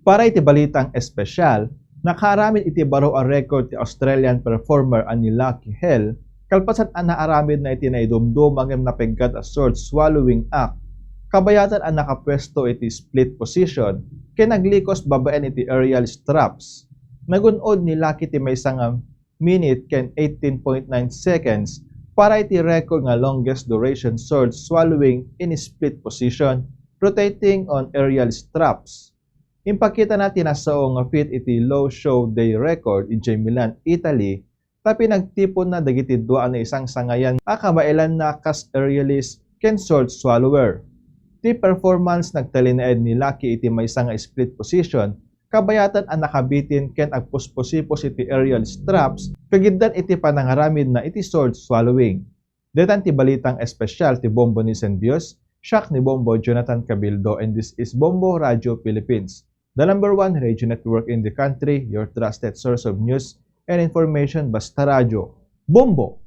Para iti balitang espesyal, nakaramid iti baro ang record ti Australian performer ani Lucky Hale, kalpasan ang naaramid na iti naidumdum ang napeggat a sword swallowing act, kabayatan ang nakapwesto iti split position, kaya naglikos babaen iti aerial straps. Nagunod ni Lucky ti may isang minute ken 18.9 seconds para iti record nga longest duration sword swallowing in split position, rotating on aerial straps. Impakita natin na saong nga fit iti low show day record in Milan, Italy, tapi nagtipon na dagiti dua na isang sangayan akabailan na kas aerialist ken sword swallower. Ti performance nagtalinaed ni Lucky iti may isang split position, kabayatan ang nakabitin ken agpuspusipos iti aerial straps, kagiddan iti panangaramid na iti sword swallowing. Detan ti balitang espesyal ti Bombo ni Sendios, siak ni Bombo Jonathan Cabildo, and this is Bombo Radio Philippines, the #1 radio network in the country, your trusted source of news and information. Basta Radio. Bombo!